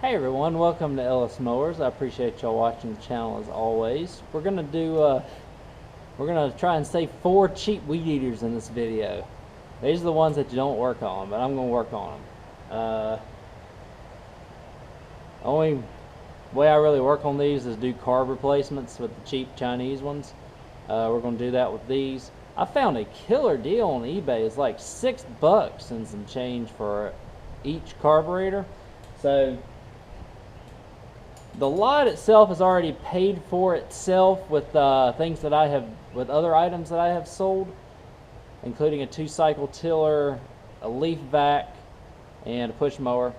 Hey everyone, welcome to Ellis Mowers. I appreciate y'all watching the channel as always. We're gonna try and save 4 cheap weed eaters in this video. These are the ones that you don't work on, but I'm gonna work on them. Only way I really work on these is do carb replacements with the cheap Chinese ones. We're gonna do that with these. I found a killer deal on eBay. It's like $6 and some change for each carburetor. So the lot itself is already paid for itself with things that I have, with other items that I have sold, including a 2-cycle tiller, a leaf vac, and a push mower.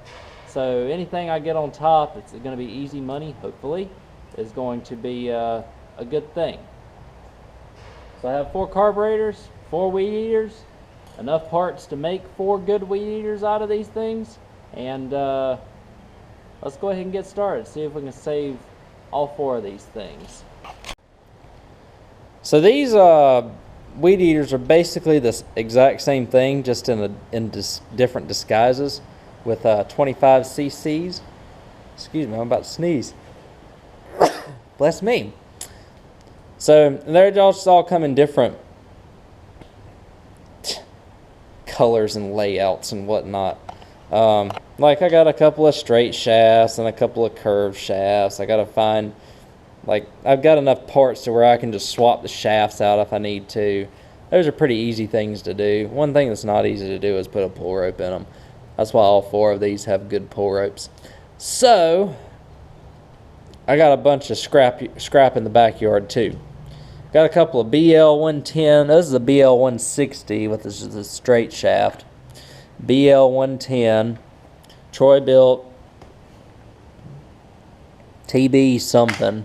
So anything I get on top, it's going to be easy money, hopefully, is going to be a good thing. So I have 4 carburetors, 4 weed eaters, enough parts to make 4 good weed eaters out of these things, and let's go ahead and get started, see if we can save all 4 of these things. So these weed eaters are basically the exact same thing, just in different disguises, with 25 cc's. Excuse me, I'm about to sneeze. Bless me. So they're just all come in different colors and layouts and whatnot. Like I got a couple of straight shafts and a couple of curved shafts. I gotta find, like, I've got enough parts to where I can just swap the shafts out if I need to. Those are pretty easy things to do. One thing that's not easy to do is put a pull rope in them. That's why all 4 of these have good pull ropes. So I got a bunch of scrap in the backyard too. Got a couple of BL110. This is a BL160 with the straight shaft. BL110, Troy built, TB something.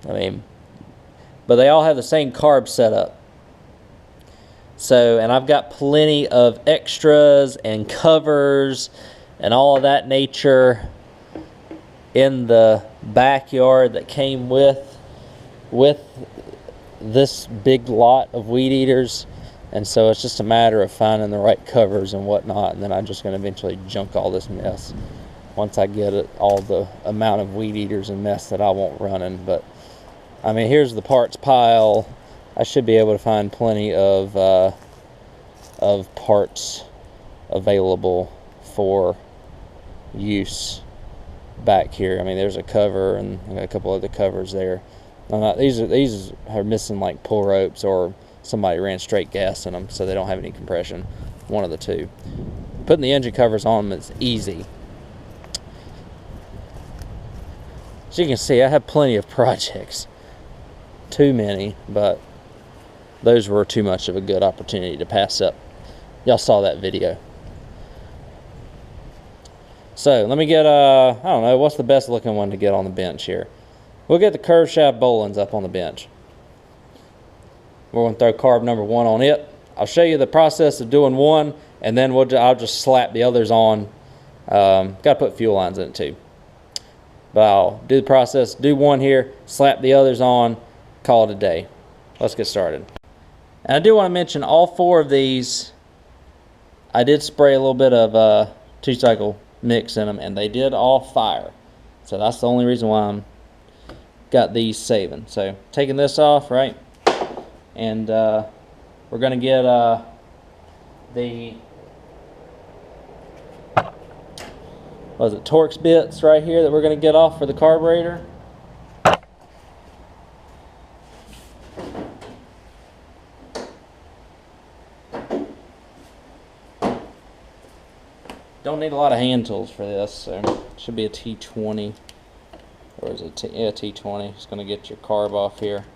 I mean, but they all have the same carb setup. So, and I've got plenty of extras and covers and all of that nature in the backyard that came with this big lot of weed eaters. And so it's just a matter of finding the right covers and whatnot, and then I'm just going to eventually junk all this mess once I get it, all the amount of weed eaters and mess that I want running. But I mean, here's the parts pile. I should be able to find plenty of parts available for use back here. I mean, there's a cover and a couple other covers there. These are missing like pull ropes, or somebody ran straight gas in them, so they don't have any compression. One of the two. Putting the engine covers on them is easy. As you can see, I have plenty of projects. Too many, but those were too much of a good opportunity to pass up. Y'all saw that video. So let me get I don't know, what's the best looking one to get on the bench here? We'll get the curved shaft Bolins up on the bench. We're going to throw carb number 1 on it. I'll show you the process of doing one, and then I'll just slap the others on. Got to put fuel lines in it too. But I'll do the process, do one here, slap the others on, call it a day. Let's get started. And I do want to mention all 4 of these, I did spray a little bit of 2-cycle mix in them, and they did all fire. So that's the only reason why I'm got these saving. So taking this off, right? And we're going to get the Torx bits right here that we're going to get off for the carburetor. Don't need a lot of hand tools for this, so it should be a T20, or is it T20? Just going to get your carb off here.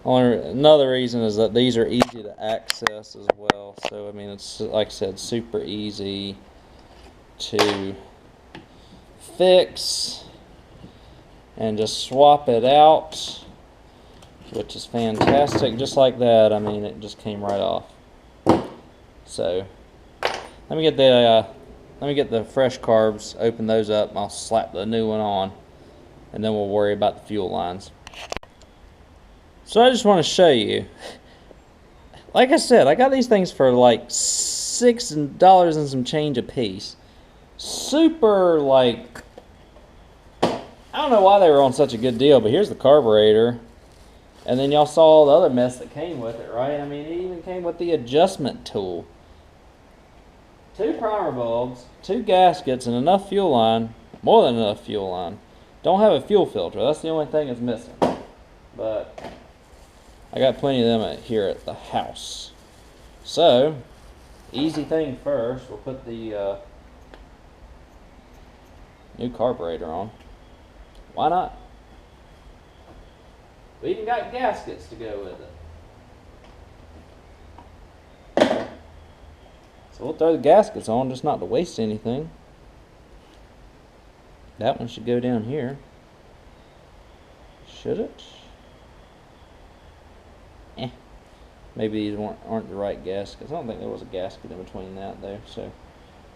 Another reason is that these are easy to access as well. So I mean, it's, like I said, super easy to fix and just swap it out, which is fantastic. Just like that, I mean, it just came right off. So let me get the fresh carbs, open those up, and I'll slap the new one on, and then we'll worry about the fuel lines. So I just want to show you, like I said, I got these things for like $6 and some change a piece. super, like, I don't know why they were on such a good deal, but here's the carburetor. And then y'all saw all the other mess that came with it, right? I mean, it even came with the adjustment tool. 2 primer bulbs, 2 gaskets, and enough fuel line, more than enough fuel line. Don't have a fuel filter, that's the only thing that's missing. But I got plenty of them here at the house. So, easy thing first, we'll put the new carburetor on. Why not? We even got gaskets to go with it. So we'll throw the gaskets on, just not to waste anything. That one should go down here. Should it? Maybe these aren't the right gaskets. I don't think there was a gasket in between that though, so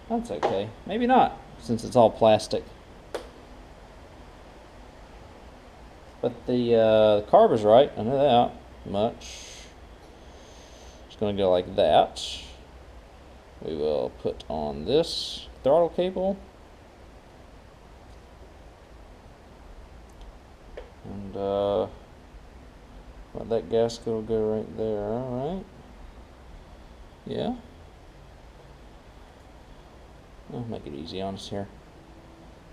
that's okay. Maybe not, since it's all plastic. But the carb is right, I know that much. It's going to go like that. We will put on this throttle cable. And well, that gasket will go right there, alright? Yeah. I'll make it easy on us here.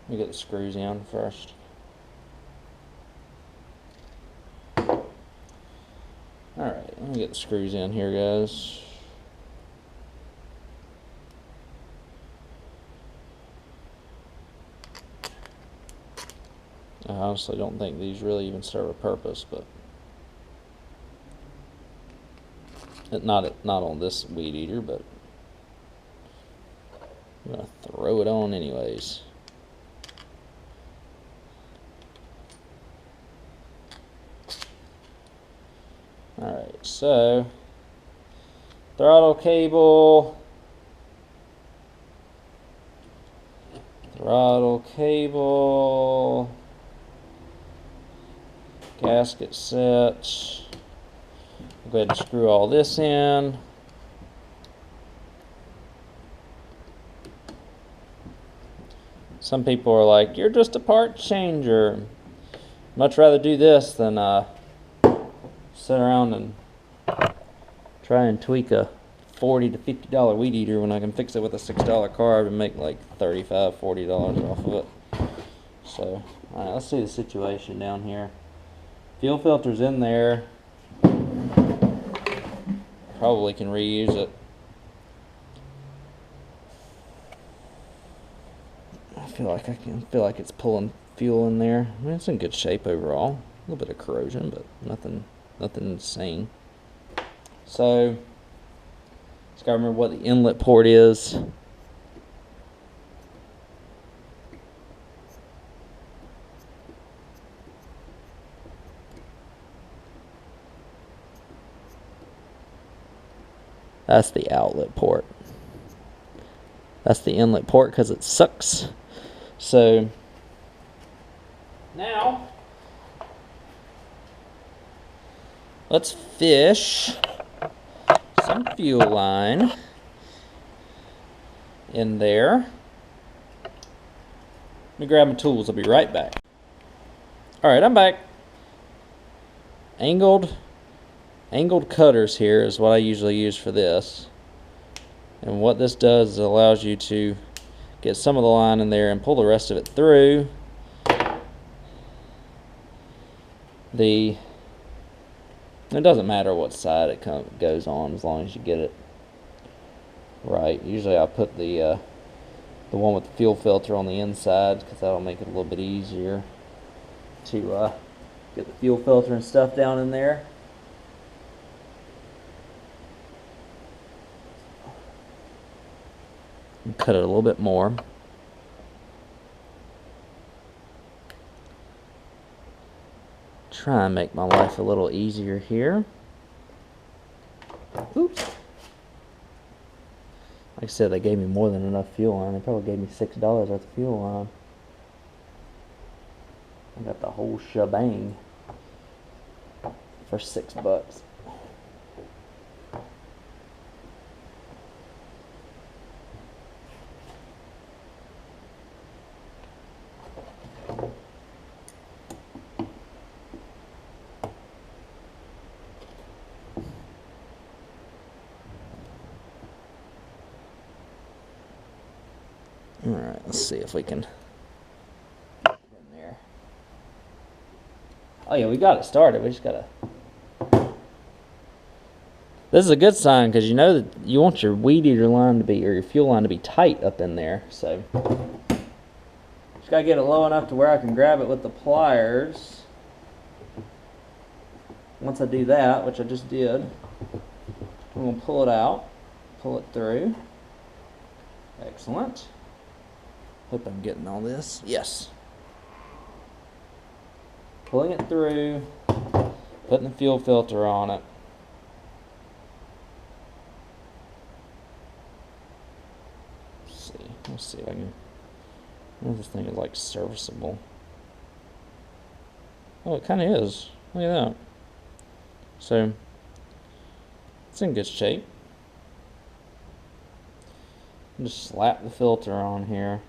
Let me get the screws in first. Alright, let me get the screws in here, guys. I honestly don't think these really even serve a purpose, but not on this Weedeater, but I'm gonna throw it on anyways. Alright, so throttle cable, gasket set. Go ahead and screw all this in. Some people are like, you're just a part changer. Much rather do this than sit around and try and tweak a $40 to $50 Weedeater when I can fix it with a $6 carb and make like $35, $40 off of it. So, alright, let's see the situation down here. Fuel filter's in there. Probably can reuse it. I feel like it's pulling fuel in there. I mean, it's in good shape overall. A little bit of corrosion, but nothing insane. So, just gotta remember what the inlet port is. That's the outlet port. That's the inlet port because it sucks. So now let's fish some fuel line in there. Let me grab my tools. I'll be right back. Alright, I'm back. Angled cutters here is what I usually use for this. And what this does is it allows you to get some of the line in there and pull the rest of it through. It doesn't matter what side it goes on as long as you get it right. Usually I put the one with the fuel filter on the inside because that'll make it a little bit easier to get the fuel filter and stuff down in there. And cut it a little bit more. Try and make my life a little easier here. Oops. Like I said, they gave me more than enough fuel line. They probably gave me $6 worth of fuel line. I got the whole shebang for $6. Alright, let's see if we can get in there. Oh yeah, we got it started. We just gotta... This is a good sign because you know that you want your weed eater line to be, or your fuel line to be tight up in there. So just gotta get it low enough to where I can grab it with the pliers. Once I do that, which I just did, I'm gonna pull it out, pull it through. Excellent. Hope I'm getting all this. Yes. Pulling it through, putting the fuel filter on it. Let's see if I can. I wonder if this thing is like serviceable. Oh, it kind of is. Look at that. So it's in good shape. Just slap the filter on here.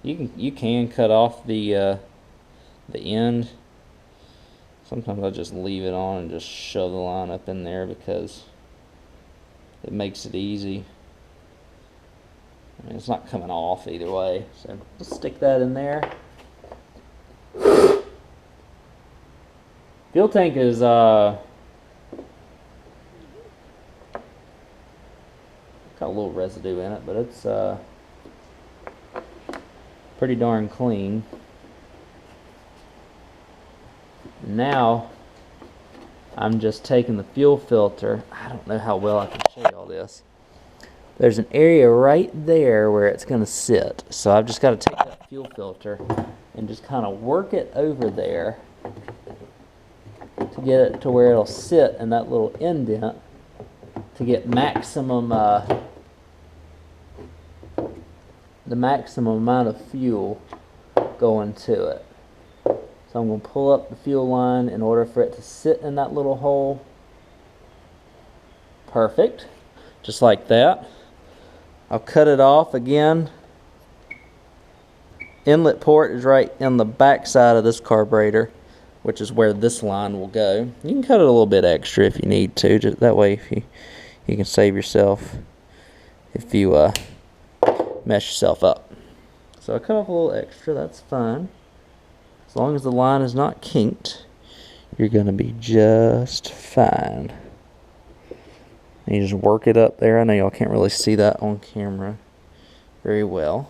You can cut off the end. Sometimes I just leave it on and just shove the line up in there because it makes it easy. I mean, it's not coming off either way, so just stick that in there. Fuel tank is got a little residue in it, but it's pretty darn clean. Now I'm just taking the fuel filter. I don't know how well I can show you all this. There's an area right there where it's going to sit. So I've just got to take that fuel filter and just kind of work it over there to get it to where it'll sit in that little indent to get maximum the maximum amount of fuel going to it. So I'm going to pull up the fuel line in order for it to sit in that little hole. Perfect. Just like that. I'll cut it off again. Inlet port is right in the back side of this carburetor, which is where this line will go. You can cut it a little bit extra if you need to. Just that way, if you can save yourself if you mess yourself up. So I cut off a little extra. That's fine. As long as the line is not kinked, you're going to be just fine. And you just work it up there. I know y'all can't really see that on camera very well,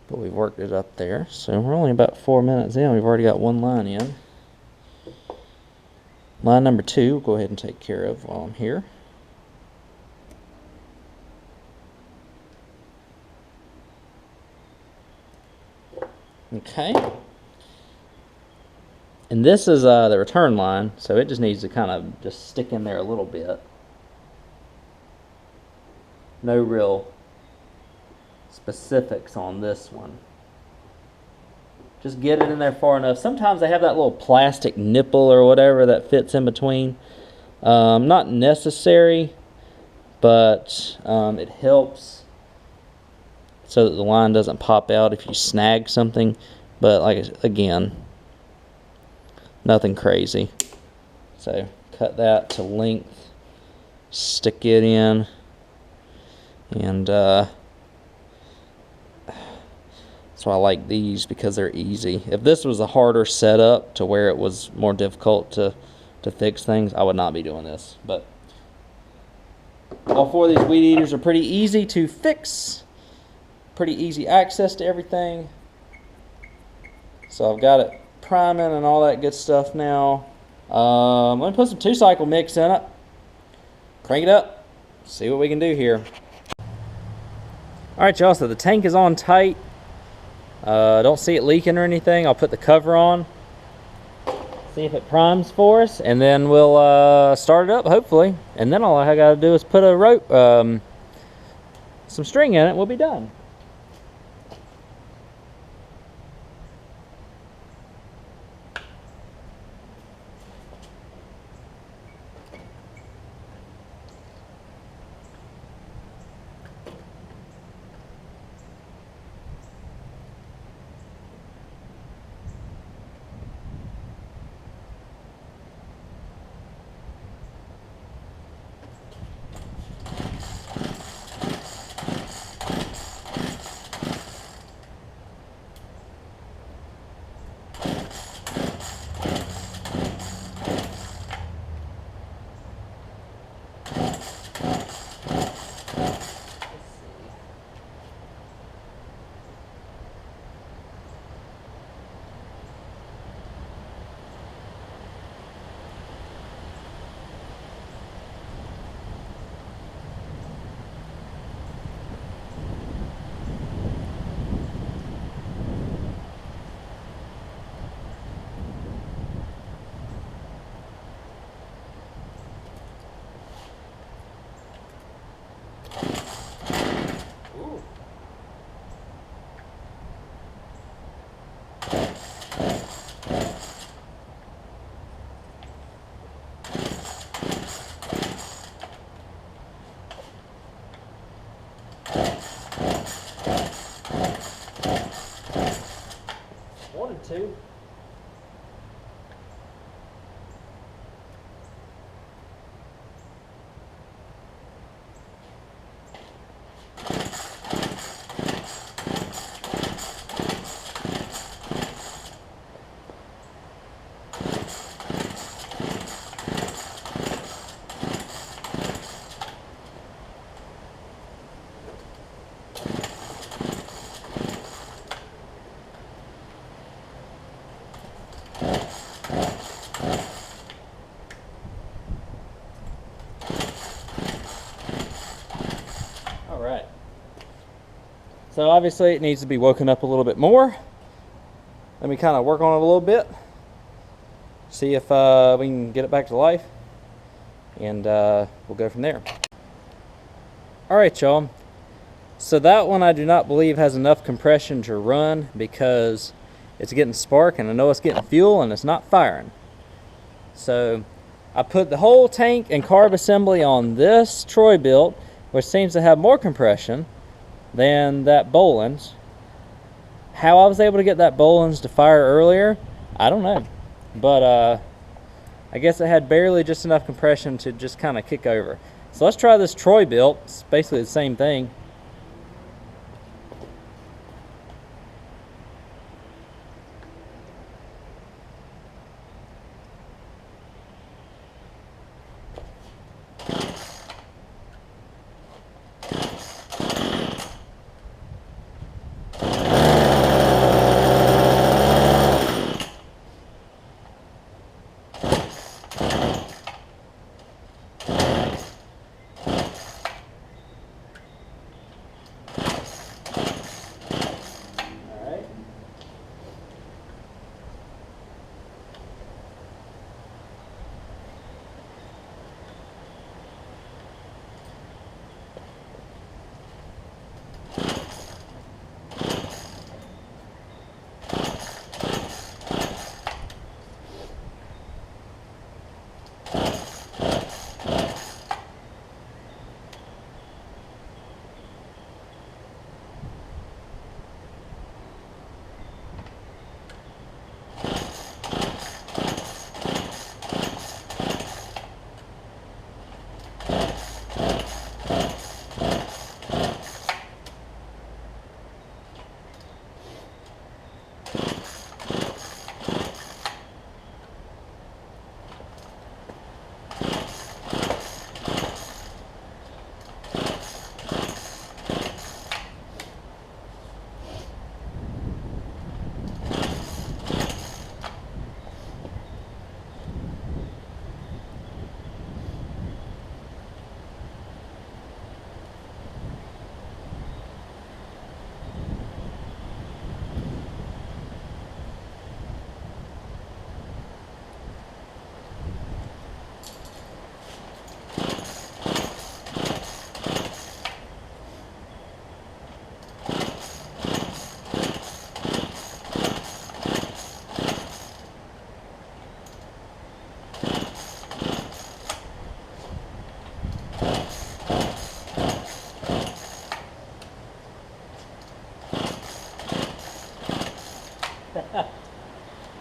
but we've worked it up there. So we're only about 4 minutes in. We've already got one line in. Line number 2, we'll go ahead and take care of while I'm here. Okay. And this is the return line, so it just needs to kind of just stick in there a little bit. No real specifics on this one. Just get it in there far enough. Sometimes they have that little plastic nipple or whatever that fits in between. Not necessary, but it helps so that the line doesn't pop out if you snag something. But like again, nothing crazy. So cut that to length, stick it in, and that's why I like these, because they're easy. If this was a harder setup to where it was more difficult to fix things, I would not be doing this. But all 4 of these Weedeaters are pretty easy to fix, pretty easy access to everything. So I've got it priming and all that good stuff now. Let me put some 2-cycle mix in it, crank it up, see what we can do here. Alright y'all, so the tank is on tight. Don't see it leaking or anything. I'll put the cover on, see if it primes for us, and then we'll start it up hopefully. And then all I got to do is put a rope, some string in it, we'll be done. So obviously it needs to be woken up a little bit more. Let me kind of work on it a little bit, see if we can get it back to life, and we'll go from there. Alright y'all, so that one I do not believe has enough compression to run because it's getting spark and I know it's getting fuel and it's not firing. So I put the whole tank and carb assembly on this Troy built, which seems to have more compression than that Boland's. How I was able to get that Boland's to fire earlier, I don't know. But I guess it had barely just enough compression to just kind of kick over. So let's try this Troy built. It's basically the same thing.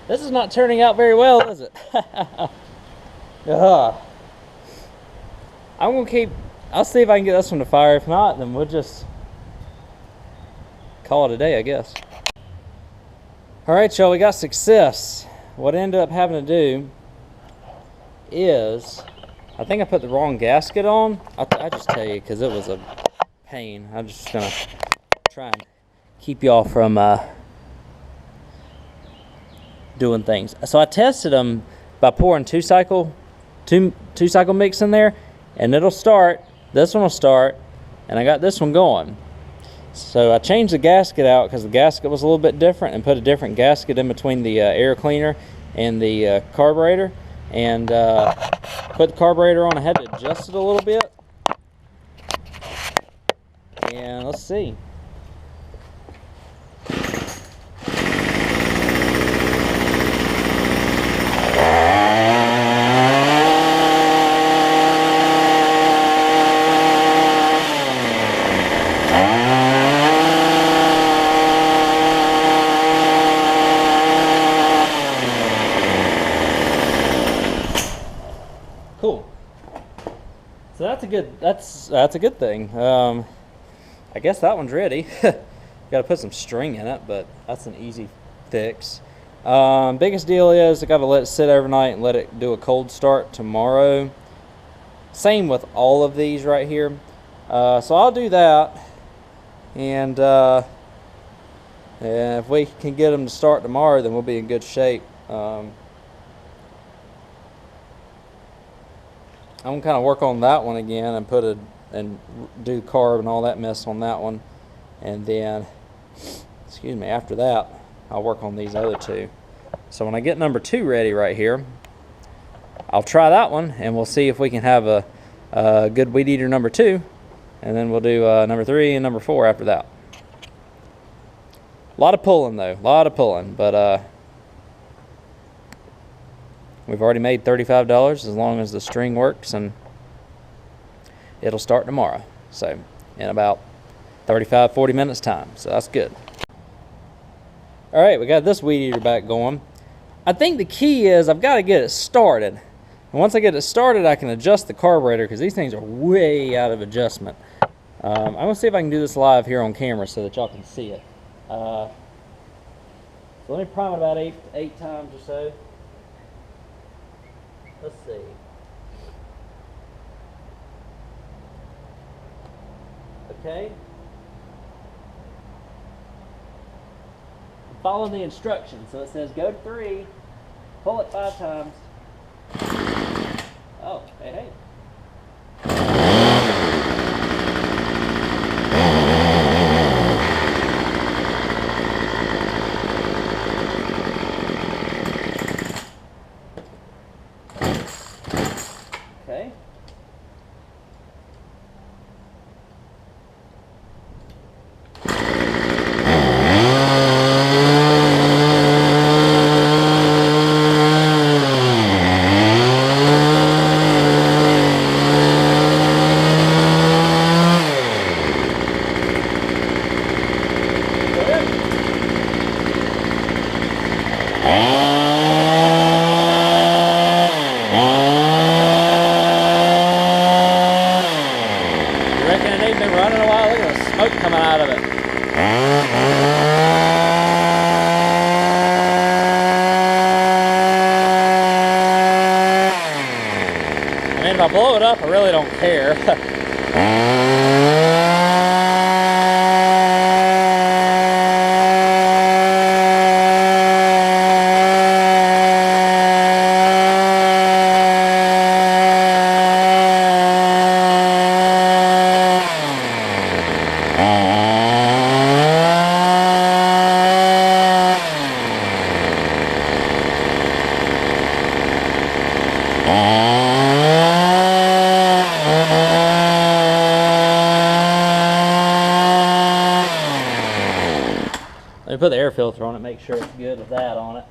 This is not turning out very well, is it? I'm gonna keep, I'll see if I can get this one to fire. If not, then we'll just call it a day, I guess. Alright y'all, we got success. What I ended up having to do is, I think I put the wrong gasket on. I just tell you, because it was a pain. I'm just gonna try and keep y'all from doing things. So I tested them by pouring two cycle mix in there, and it'll start. This one will start, and I got this one going. So I changed the gasket out because the gasket was a little bit different, and put a different gasket in between the air cleaner and the carburetor, and put the carburetor on. I had to adjust it a little bit, and let's see. Cool. So that's a good thing. I guess that one's ready. Got to put some string in it, but that's an easy fix. Biggest deal is I got to let it sit overnight and let it do a cold start tomorrow. Same with all of these right here. So I'll do that, and if we can get them to start tomorrow, then we'll be in good shape. I'm gonna kind of work on that one again and and do carb and all that mess on that one. And then, excuse me, after that, I'll work on these other two. So when I get number 2 ready right here, I'll try that one, and we'll see if we can have a good weed eater number 2, and then we'll do number 3 and number 4 after that. A lot of pulling though, a lot of pulling, but we've already made $35 as long as the string works, and it'll start tomorrow. So in about 35-40 minutes time, so that's good. All right, we got this weed eater back going. I think the key is I've got to get it started. And once I get it started, I can adjust the carburetor, because these things are way out of adjustment. I'm going to see if I can do this live here on camera so that y'all can see it. So let me prime it about eight times or so. Let's see. Okay. Follow the instructions. So it says go to 3, pull it 5 times. Oh, hey. Okay. Running a while, look at the smoke coming out of it. I mean, if I blow it up, I really don't care. Let me put the air filter on it, make sure it's good with that on it.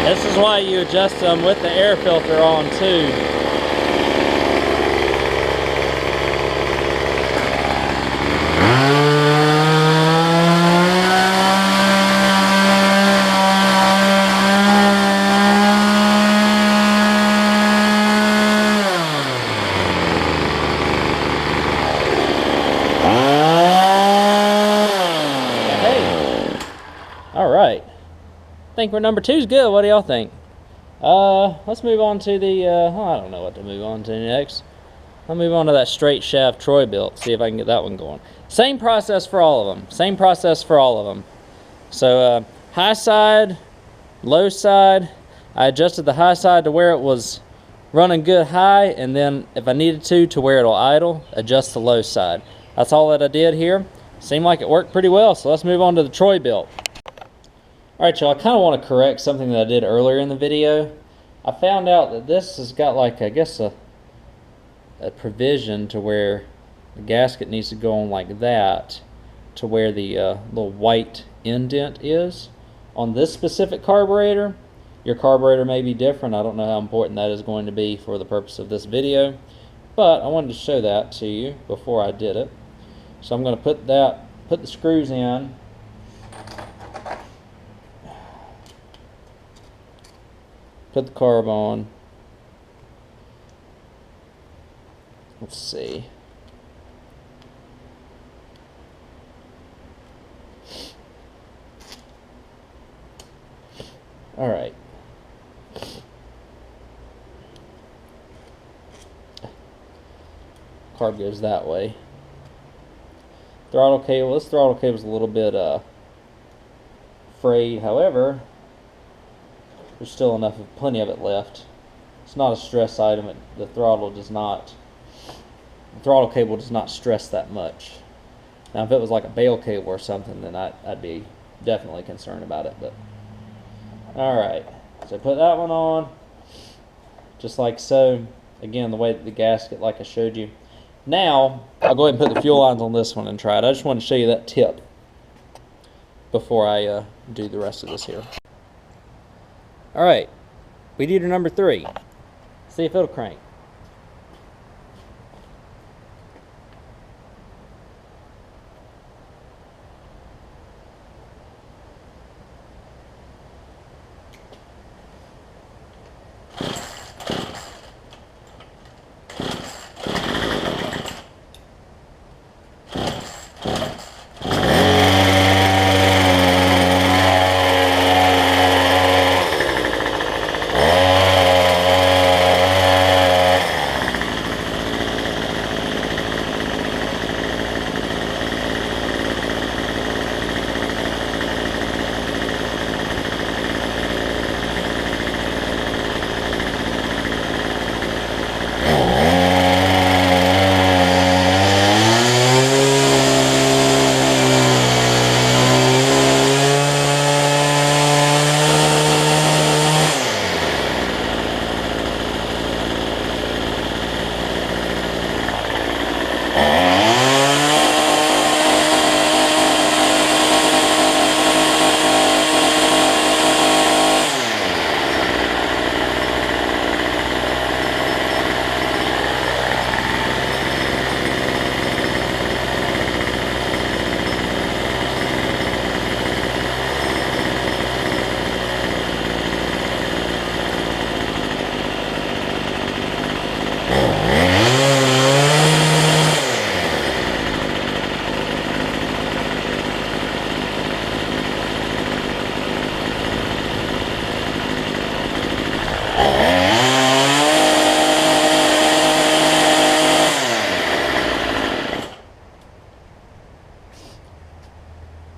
This is why you adjust them with the air filter on too. All right. I think we're number 2's good. What do y'all think? Let's move on to the, I don't know what to move on to next. I'll move on to that straight shaft Troy built, see if I can get that one going. Same process for all of them. Same process for all of them. So, high side, low side. I adjusted the high side to where it was running good high, and then if I needed to where it'll idle, adjust the low side. That's all that I did here. Seemed like it worked pretty well, so let's move on to the Troy built. Alright y'all, I kind of want to correct something that I did earlier in the video. I found out that this has got like, I guess a provision to where the gasket needs to go on like that to where the little white indent is. On this specific carburetor, your carburetor may be different. I don't know how important that is going to be for the purpose of this video, but I wanted to show that to you before I did it. So I'm going to put the screws in. Put the carb on. Let's see. Alright. Carb goes that way. Throttle cable. This throttle cable is a little bit frayed. However, there's still plenty of it left. It's not a stress item. The throttle cable does not stress that much. Now, if it was like a bail cable or something, then I'd be definitely concerned about it. But all right, so put that one on, just like so. Again, the way that the gasket, like I showed you. Now, I'll go ahead and put the fuel lines on this one and try it. I just want to show you that tip before I do the rest of this here. All right, Weedeater number 3. See if it'll crank.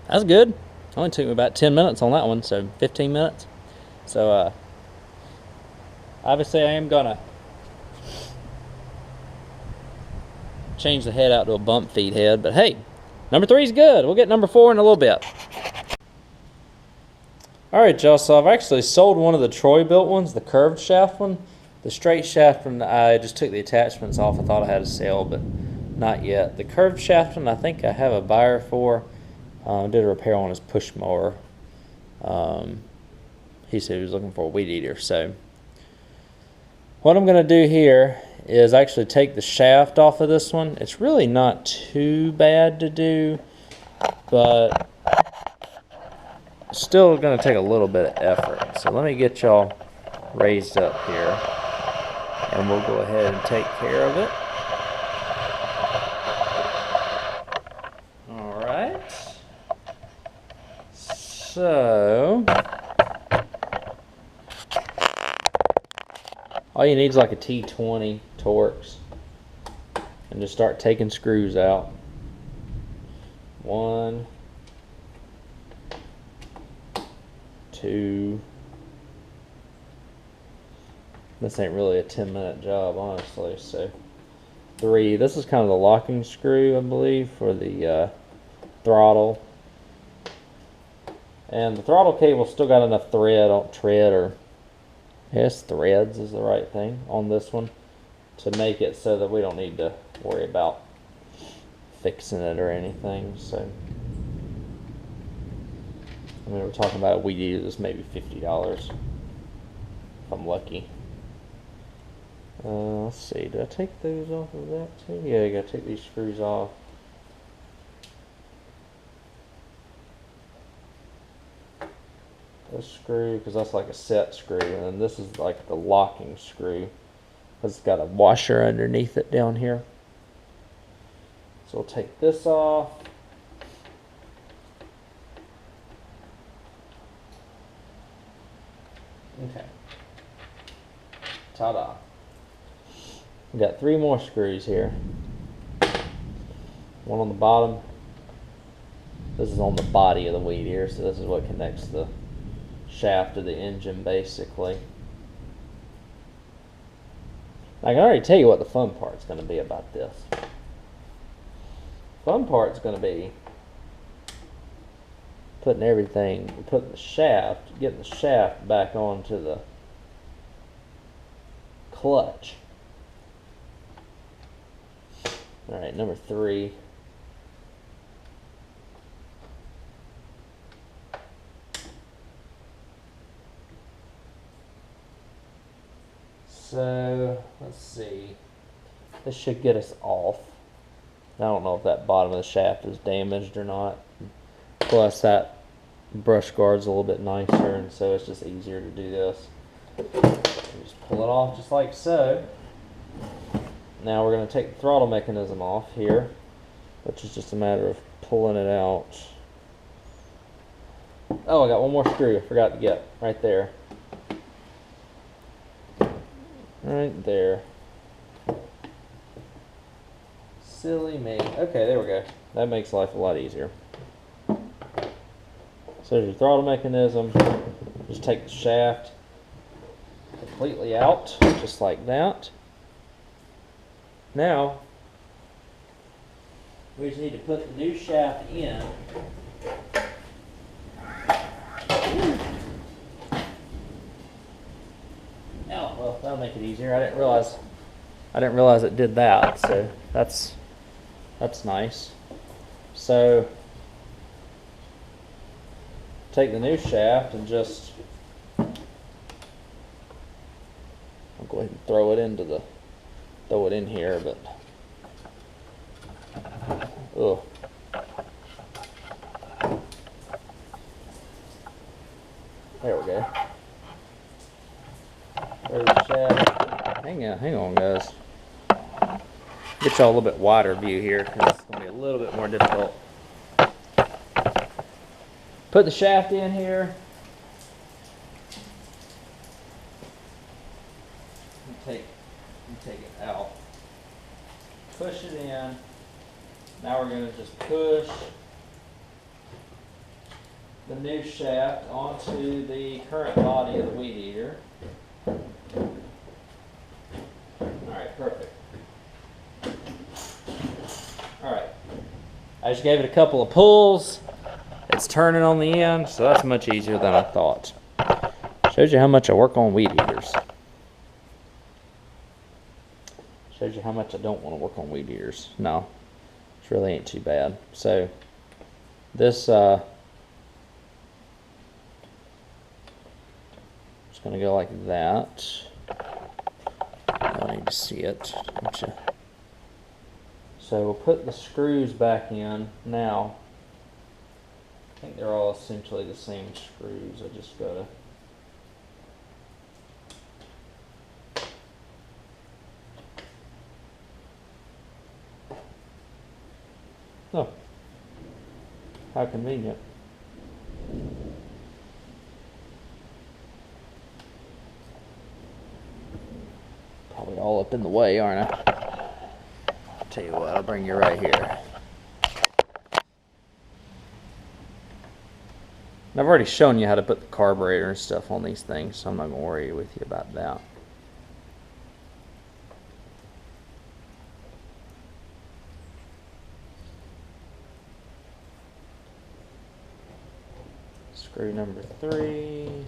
That's good. Only took me about 10 minutes on that one, so 15 minutes. So obviously I am gonna change the head out to a bump feed head, but hey, number 3 is good. We'll get number 4 in a little bit. Alright y'all, so I've actually sold one of the Troy built ones, the curved shaft one. The straight shaft one, I just took the attachments off. I thought I had a sale, but not yet. The curved shaft one, I think I have a buyer for. Did a repair on his push mower. He said he was looking for a weed eater. So what I'm going to do here is actually take the shaft off of this one. It's really not too bad to do, but still going to take a little bit of effort. So let me get y'all raised up here, and we'll go ahead and take care of it. So all you need is like a T20 Torx, and just start taking screws out. 1, 2. This ain't really a 10-minute job, honestly. So 3. This is kind of the locking screw, I believe, for the throttle. And the throttle cable still got enough thread, threads is the right thing on this one, to make it so that we don't need to worry about fixing it or anything. So, I mean, we're talking about a weed eater that's maybe $50 if I'm lucky. Let's see, did I take those off of that too? Yeah, I gotta take these screws off. This screw, because that's like a set screw, and then this is like the locking screw, because it's got a washer underneath it down here. So we'll take this off. Ta-da. We've got 3 more screws here. One on the bottom. This is on the body of the Weedeater, so this is what connects the shaft to the engine basically. I can already tell you what the fun part's going to be about this. Fun part's going to be putting the shaft, getting the shaft back onto the clutch. Alright, number 3. So, let's see. This should get us off. I don't know if that bottom of the shaft is damaged or not. Plus, that brush guard's a little bit nicer, and so it's just easier to do this. Just pull it off just like so. Now we're going to take the throttle mechanism off here, which is just a matter of pulling it out. Oh, I got one more screw I forgot to get right there. Right there. Silly me. Okay, there we go. That makes life a lot easier. So there's your throttle mechanism. Just take the shaft completely out, just like that. Now, we just need to put the new shaft in. Oh, well, that'll make it easier. I didn't realize it did that, so that's nice. So, take the new shaft and just, I'll go ahead and throw it in here, but there we go. There's the shaft. Hang on, guys. Get y'all a little bit wider view here, because it's going to be a little bit more difficult. Put the shaft in here. Take it out. Push it in. Now we're going to just push the new shaft onto the current body of the Weedeater. Alright, perfect. Alright. I just gave it a couple of pulls. It's turning on the end, so that's much easier than I thought. Shows you how much I work on Weedeaters. Shows you how much I don't want to work on Weedeaters. No, it really ain't too bad. So this it's going to go like that. I need to see it. Gotcha. So we'll put the screws back in now. I think they're all essentially the same screws. I just gotta. Oh, how convenient. Probably all up in the way, aren't I? I'll tell you what, I'll bring you right here. And I've already shown you how to put the carburetor and stuff on these things, so I'm not going to worry with you about that. Screw number 3.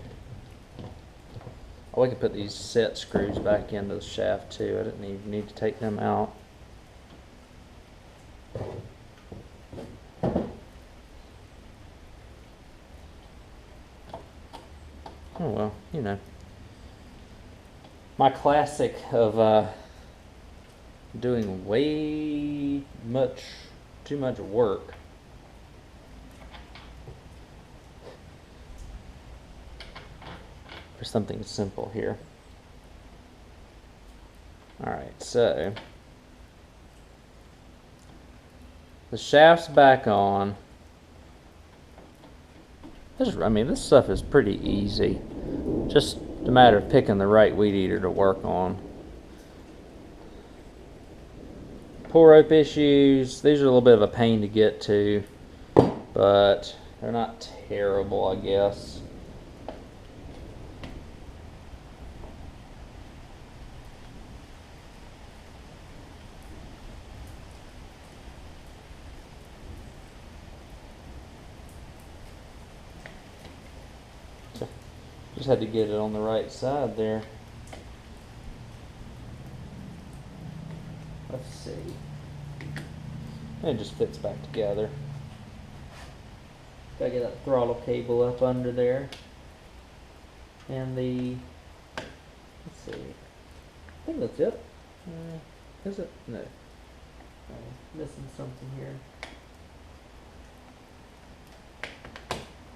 Oh, we can put these set screws back into the shaft too. I didn't even need to take them out. Oh well, you know. My classic of doing way too much work. For something simple here. Alright, so the shaft's back on. This stuff is pretty easy. Just It's a matter of picking the right weed eater to work on. Pull rope issues, these are a little bit of a pain to get to, but they're not terrible, I guess. Just had to get it on the right side there. Let's see. It just fits back together. Gotta get that throttle cable up under there. And the, let's see, I think that's it. Is it? No. Missing something here.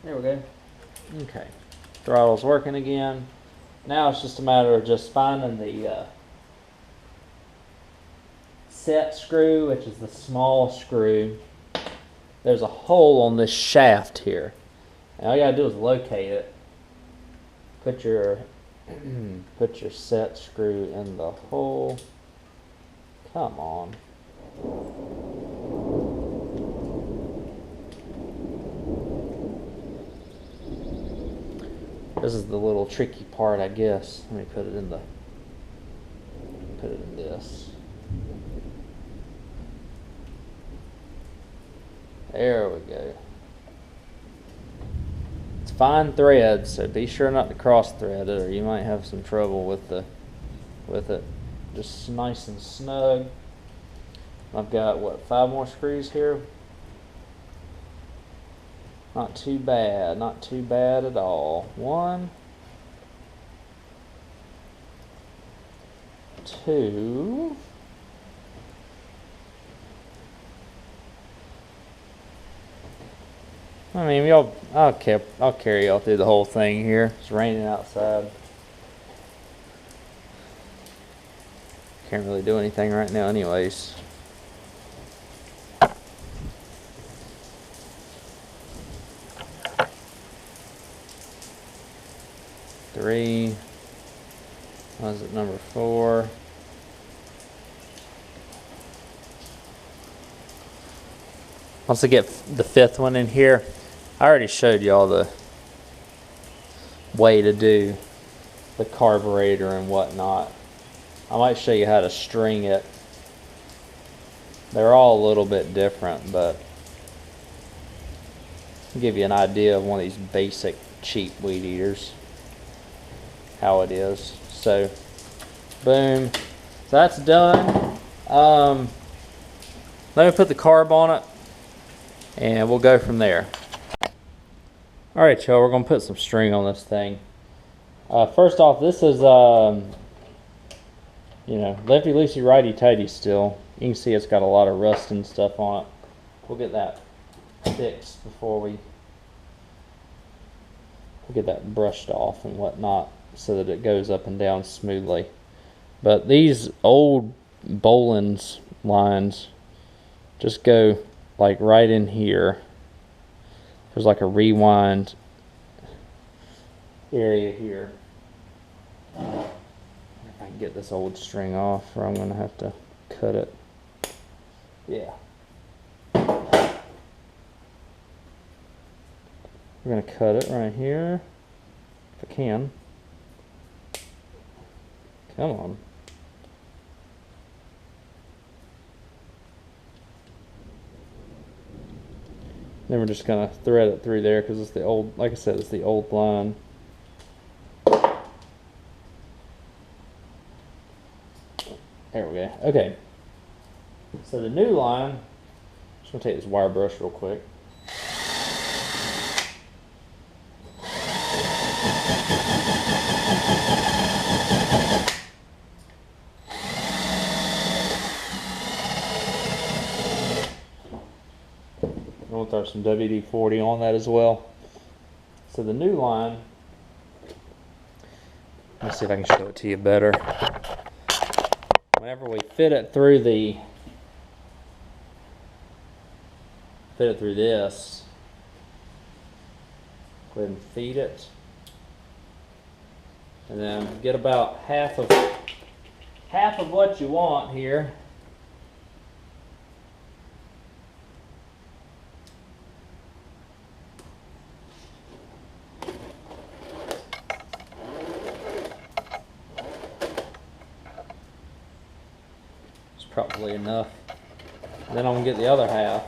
There we go. Okay. Throttle's working again. Now it's just a matter of just finding the set screw, which is the small screw. There's a hole on this shaft here. And all you gotta do is locate it. Put your set screw in the hole. Come on. This is the little tricky part, I guess. Let me put it in this. There we go. It's fine thread, so be sure not to cross thread it, or you might have some trouble with it. Just nice and snug. I've got what, 5 more screws here? Not too bad, not too bad at all. 1, 2. I mean, I'll carry y'all through the whole thing here. It's raining outside. Can't really do anything right now anyways. Three. What is it, number 4? Once I get the 5th one in here, I already showed y'all the way to do the carburetor and whatnot. I might show you how to string it. They're all a little bit different, but I'll give you an idea of one of these basic cheap weed eaters, how it is. So boom, so that's done. Let me put the carb on it and we'll go from there. Alright y'all, we're gonna put some string on this thing. First off, this is you know, lefty loosey righty tighty still. You can see it's got a lot of rust and stuff on it. We'll get that fixed before we'll get that brushed off and whatnot, so that it goes up and down smoothly. But these old Bolin's lines just go like right in here. There's like a rewind area here. If I can get this old string off, or I'm gonna have to cut it. Yeah. We're gonna cut it right here, if I can. Come on. Then we're just gonna thread it through there because it's the old, like I said, it's the old line. There we go. Okay. So the new line, I'm just gonna take this wire brush real quick. We'll throw some WD-40 on that as well. So the new line, let's see if I can show it to you better. Whenever we fit it through this, go ahead and feed it. And then get about half of what you want here. It's probably enough. Then I'm gonna get the other half.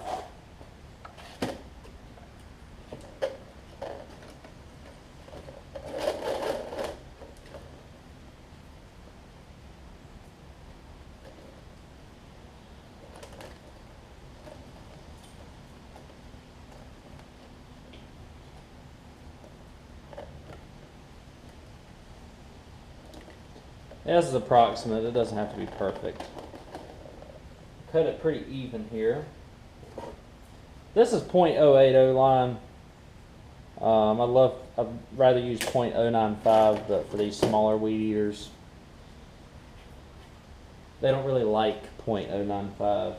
This is approximate, it doesn't have to be perfect. Cut it pretty even here. This is .080 line. I'd rather use .095, but for these smaller weed eaters, they don't really like .095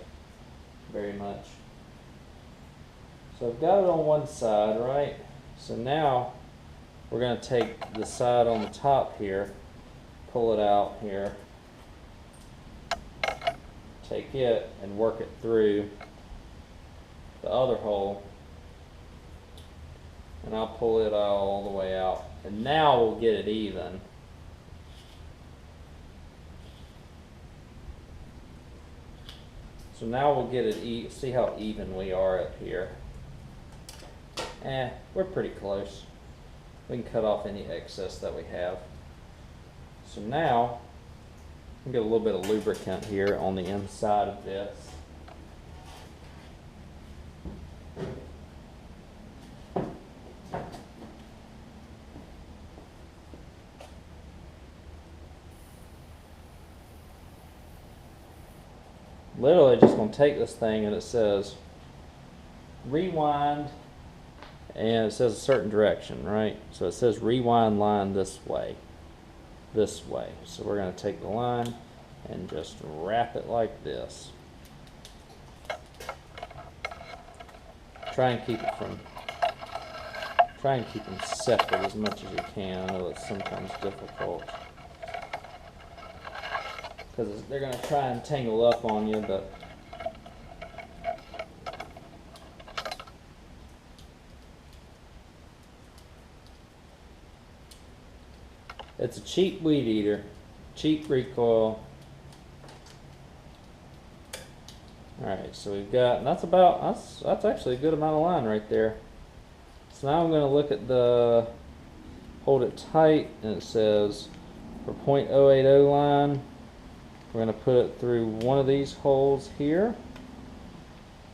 very much. So I've got it on one side, right? So now we're going to take the side on the top here, pull it out here, take it and work it through the other hole, and I'll pull it all the way out, and now we'll get it even. So now we'll get it see how even we are up here. We're pretty close. We can cut off any excess that we have. So now, I'll get a little bit of lubricant here on the inside of this. Literally just going to take this thing and it says rewind, and it says a certain direction, right? So it says rewind line this way. So we're going to take the line and just wrap it like this. Try and keep them separate as much as you can. I know it's sometimes difficult because they're going to try and tangle up on you, but it's a cheap weed eater, cheap recoil. Alright, so we've got, and that's actually a good amount of line right there. So now I'm going to look at the, hold it tight, and it says for .080 line, we're going to put it through one of these holes here,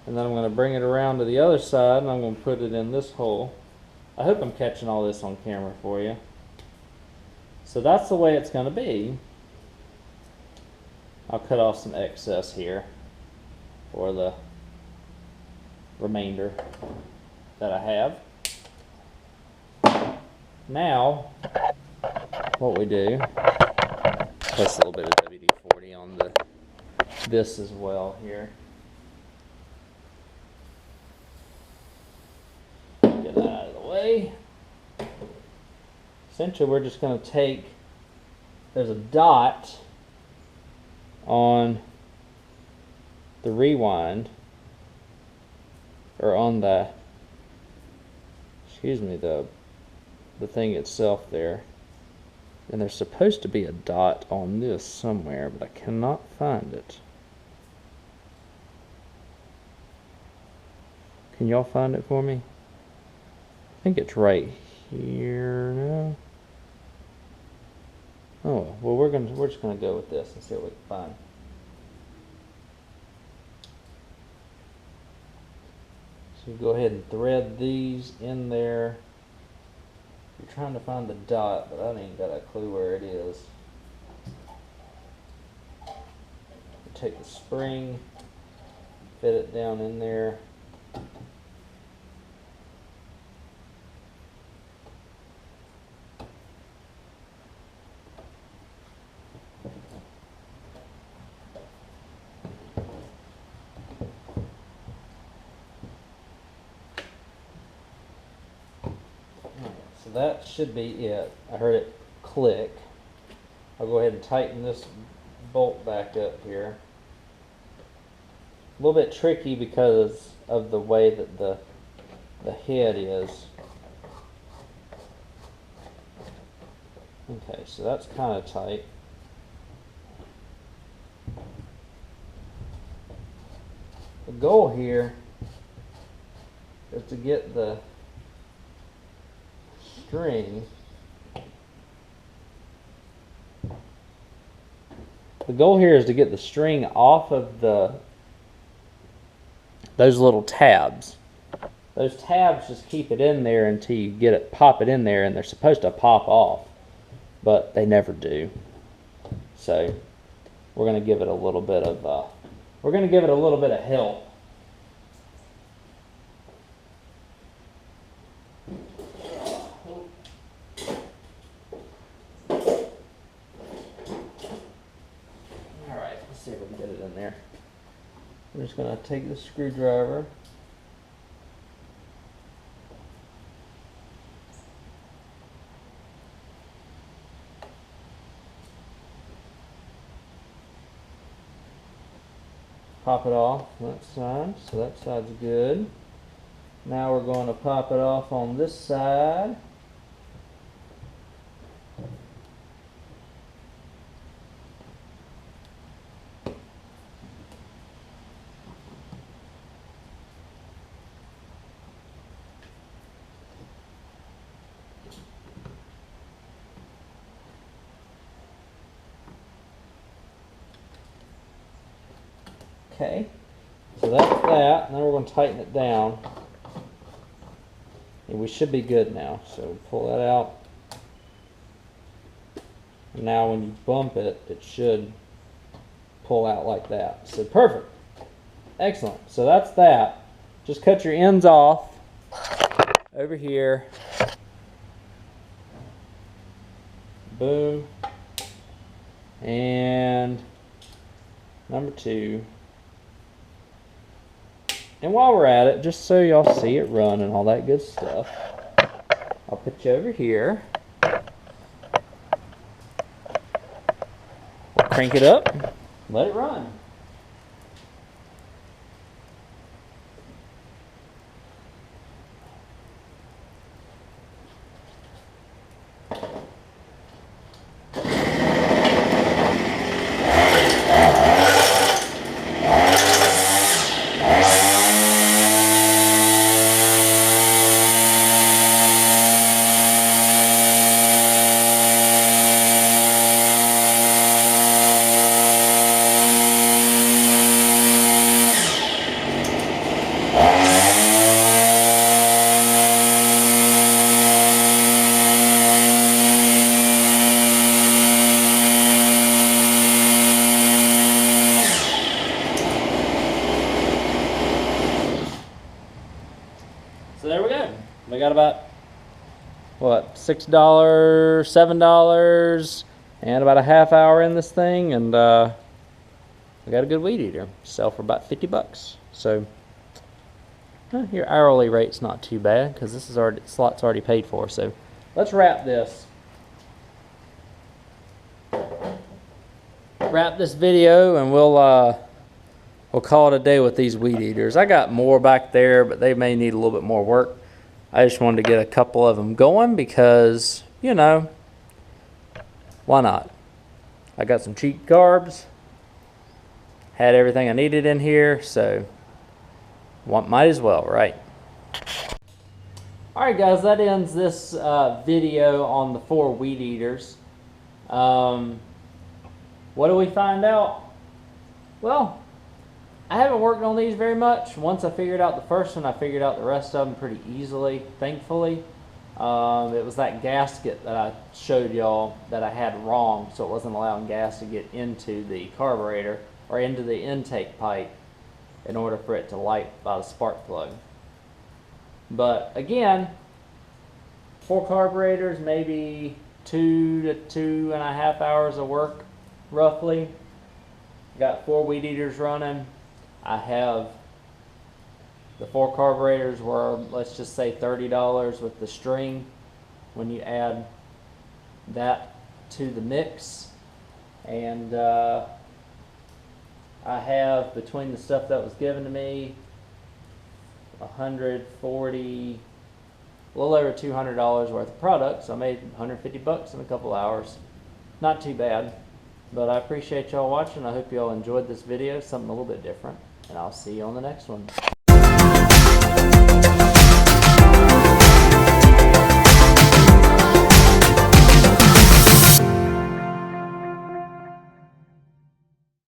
and then I'm going to bring it around to the other side, and I'm going to put it in this hole. I hope I'm catching all this on camera for you. So that's the way it's going to be. I'll cut off some excess here for the remainder that I have. Now, what we do, place a little bit of WD-40 on this as well here. Get that out of the way. Essentially, we're just going to take, there's a dot on the rewind, or on the, the thing itself there. And there's supposed to be a dot on this somewhere, but I cannot find it. Can y'all find it for me? I think it's right here now. Oh, well, we're just gonna go with this and see what we can find. So you go ahead and thread these in there. You're trying to find the dot, but I ain't got a clue where it is. You take the spring, fit it down in there. So that should be it. I heard it click. I'll go ahead and tighten this bolt back up here. A little bit tricky because of the way that the head is. Okay, so that's kind of tight. The goal here is to get the string. The goal here is to get the string off of those little tabs. Those tabs just keep it in there until you get it, pop it in there, and they're supposed to pop off, but they never do. So we're going to give it a little bit of help. See if we can get it in there. I'm just going to take the screwdriver, pop it off that side, so that side's good. Now we're going to pop it off on this side. Okay, so that's that. Now we're going to tighten it down. And we should be good now. So pull that out. And now when you bump it, it should pull out like that. So perfect. Excellent. So that's that. Just cut your ends off over here. Boom. And number 2. And while we're at it, just so y'all see it run and all that good stuff, I'll put you over here. We'll crank it up, let it run. So there we go. We got about, what, $6, $7, and about a half hour in this thing, and we got a good weed eater. Sell for about 50 bucks. So your hourly rate's not too bad because this is already, slot's already paid for. So let's wrap this. Wrap this video, and we'll call it a day with these weed eaters. I got more back there, but they may need a little bit more work. I just wanted to get a couple of them going because, you know, why not? I got some cheap carbs, had everything I needed in here, so might as well, right? Alright guys, that ends this video on the 4 weed eaters. What do we find out? Well, I haven't worked on these very much. Once I figured out the first one, I figured out the rest of them pretty easily, thankfully. It was that gasket that I showed y'all that I had wrong, so it wasn't allowing gas to get into the carburetor or into the intake pipe in order for it to light by the spark plug. But again, 4 carburetors, maybe 2 to 2.5 hours of work, roughly. Got 4 weed eaters running. I have the 4 carburetors were, let's just say $30 with the string when you add that to the mix, and I have, between the stuff that was given to me, 140, a little over $200 worth of product, so I made 150 bucks in a couple hours. Not too bad, but I appreciate y'all watching. I hope y'all enjoyed this video, something a little bit different, and I'll see you on the next one.